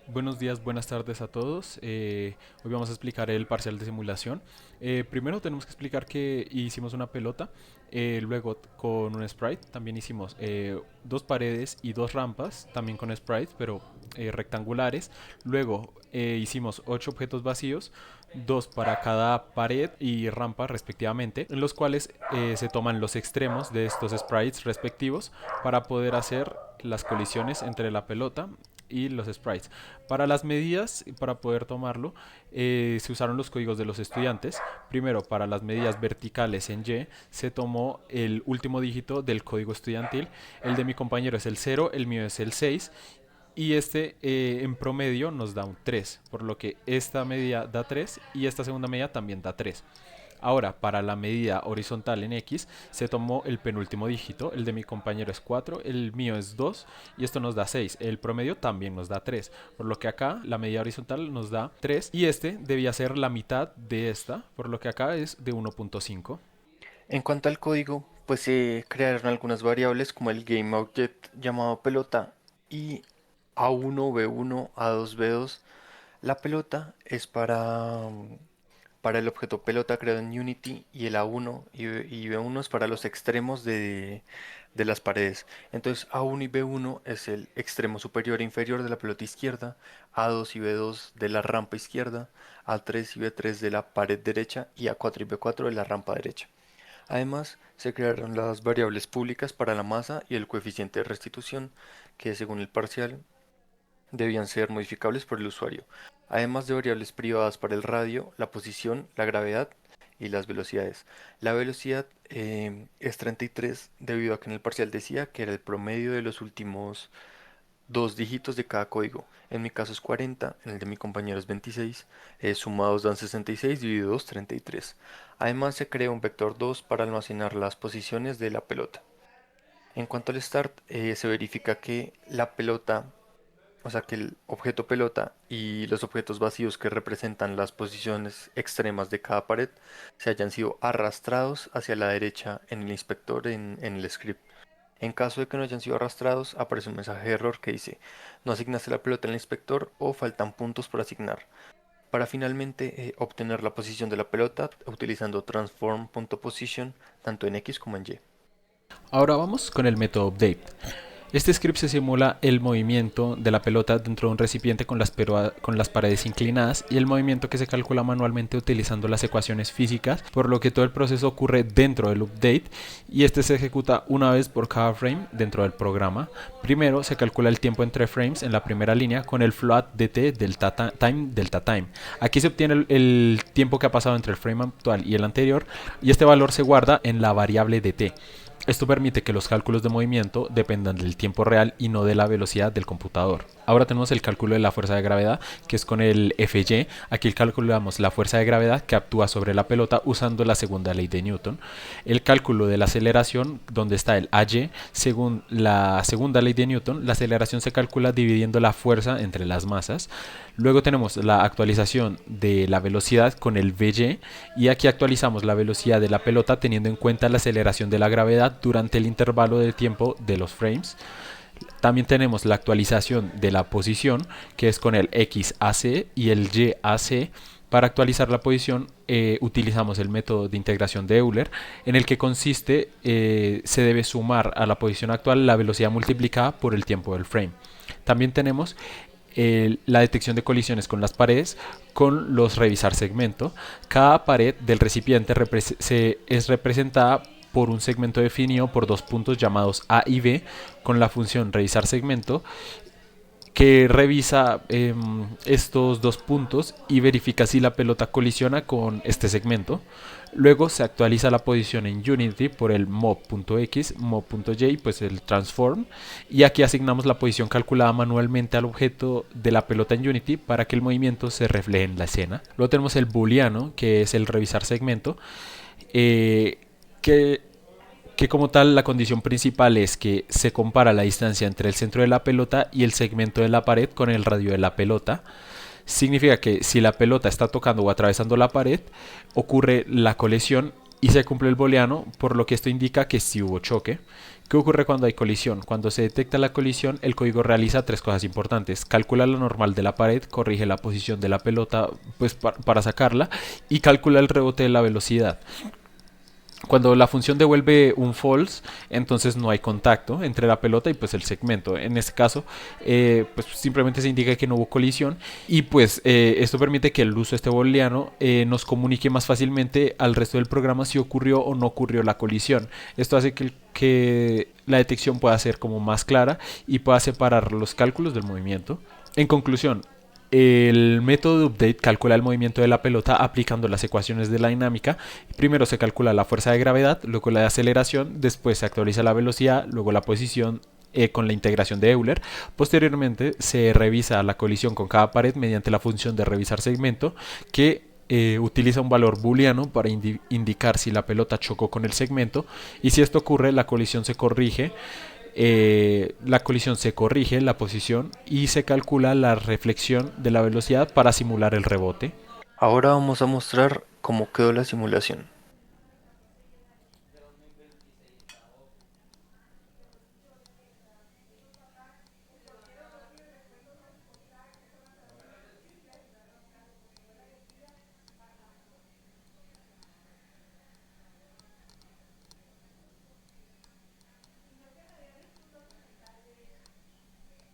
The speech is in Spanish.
Buenos días, buenas tardes a todos. Hoy vamos a explicar el parcial de simulación. Primero tenemos que explicar que hicimos una pelota, luego con un sprite también hicimos dos paredes y dos rampas, también con sprites, pero rectangulares. Luego hicimos ocho objetos vacíos, dos para cada pared y rampa respectivamente, en los cuales se toman los extremos de estos sprites respectivos para poder hacer las colisiones entre la pelota y los sprites. Para las medidas, para poder tomarlo, se usaron los códigos de los estudiantes. Primero, para las medidas verticales en Y, se tomó el último dígito del código estudiantil. El de mi compañero es el 0, el mío es el 6. Y este en promedio nos da un 3, por lo que esta medida da 3 y esta segunda medida también da 3. Ahora, para la medida horizontal en X, se tomó el penúltimo dígito, el de mi compañero es 4, el mío es 2 y esto nos da 6. El promedio también nos da 3, por lo que acá la medida horizontal nos da 3 y este debía ser la mitad de esta, por lo que acá es de 1.5. En cuanto al código, pues se crearon algunas variables como el GameObject llamado pelota y A1, B1, A2, B2. La pelota es para el objeto pelota creado en Unity y el A1 y B1 es para los extremos de las paredes. Entonces A1 y B1 es el extremo superior e inferior de la pelota izquierda, A2 y B2 de la rampa izquierda, A3 y B3 de la pared derecha y A4 y B4 de la rampa derecha. Además, se crearon las variables públicas para la masa y el coeficiente de restitución, que según el parcial debían ser modificables por el usuario, además de variables privadas para el radio, la posición, la gravedad y las velocidades. La velocidad es 33 debido a que en el parcial decía que era el promedio de los últimos dos dígitos de cada código. En mi caso es 40, en el de mi compañero es 26. Sumados dan 66, dividido 2, 33. Además se crea un vector 2 para almacenar las posiciones de la pelota. En cuanto al start, se verifica que la pelota, o sea que el objeto pelota y los objetos vacíos que representan las posiciones extremas de cada pared se hayan sido arrastrados hacia la derecha en el inspector en el script. En caso de que no hayan sido arrastrados, aparece un mensaje de error que dice: no asignaste la pelota en el inspector o faltan puntos por asignar. Para finalmente obtener la posición de la pelota utilizando transform.position tanto en X como en Y. Ahora vamos con el método update. Este script se simula el movimiento de la pelota dentro de un recipiente con las paredes inclinadas y el movimiento que se calcula manualmente utilizando las ecuaciones físicas, por lo que todo el proceso ocurre dentro del update y este se ejecuta una vez por cada frame dentro del programa. Primero se calcula el tiempo entre frames en la primera línea con el float dt delta time. Aquí se obtiene el tiempo que ha pasado entre el frame actual y el anterior y este valor se guarda en la variable dt. Esto permite que los cálculos de movimiento dependan del tiempo real y no de la velocidad del computador. Ahora tenemos el cálculo de la fuerza de gravedad, que es con el Fy. Aquí calculamos la fuerza de gravedad que actúa sobre la pelota usando la segunda ley de Newton. El cálculo de la aceleración, donde está el Ay, según la segunda ley de Newton, la aceleración se calcula dividiendo la fuerza entre las masas. Luego tenemos la actualización de la velocidad con el Vy y aquí actualizamos la velocidad de la pelota teniendo en cuenta la aceleración de la gravedad durante el intervalo de tiempo de los frames. También tenemos la actualización de la posición, que es con el XAC y el YAC. Para actualizar la posición utilizamos el método de integración de Euler, en el que consiste, se debe sumar a la posición actual la velocidad multiplicada por el tiempo del frame. También tenemos la detección de colisiones con las paredes con los revisar segmento. Cada pared del recipiente es representada por un segmento definido por dos puntos llamados A y B con la función revisar segmento que revisa estos dos puntos y verifica si la pelota colisiona con este segmento. Luego se actualiza la posición en Unity por el mob.x, mob.y, pues el transform. Y aquí asignamos la posición calculada manualmente al objeto de la pelota en Unity para que el movimiento se refleje en la escena. Luego tenemos el booleano, que es el revisar segmento, que como tal la condición principal es que se compara la distancia entre el centro de la pelota y el segmento de la pared con el radio de la pelota. Significa que si la pelota está tocando o atravesando la pared, ocurre la colisión y se cumple el booleano, por lo que esto indica que sí hubo choque, ¿Qué ocurre cuando hay colisión? Cuando se detecta la colisión, el código realiza tres cosas importantes. Calcula la normal de la pared, corrige la posición de la pelota pues, para sacarla y calcula el rebote de la velocidad. Cuando la función devuelve un false, entonces no hay contacto entre la pelota y pues el segmento. En este caso, pues simplemente se indica que no hubo colisión y pues esto permite que el uso de este booleano nos comunique más fácilmente al resto del programa si ocurrió o no ocurrió la colisión. Esto hace que la detección pueda ser como más clara y pueda separar los cálculos del movimiento. En conclusión, el método de update calcula el movimiento de la pelota aplicando las ecuaciones de la dinámica. Primero se calcula la fuerza de gravedad, luego la de aceleración, después se actualiza la velocidad, luego la posición con la integración de Euler. Posteriormente se revisa la colisión con cada pared mediante la función de revisar segmento que utiliza un valor booleano para indicar si la pelota chocó con el segmento y si esto ocurre la colisión se corrige, la posición y se calcula la reflexión de la velocidad para simular el rebote. Ahora vamos a mostrar cómo quedó la simulación.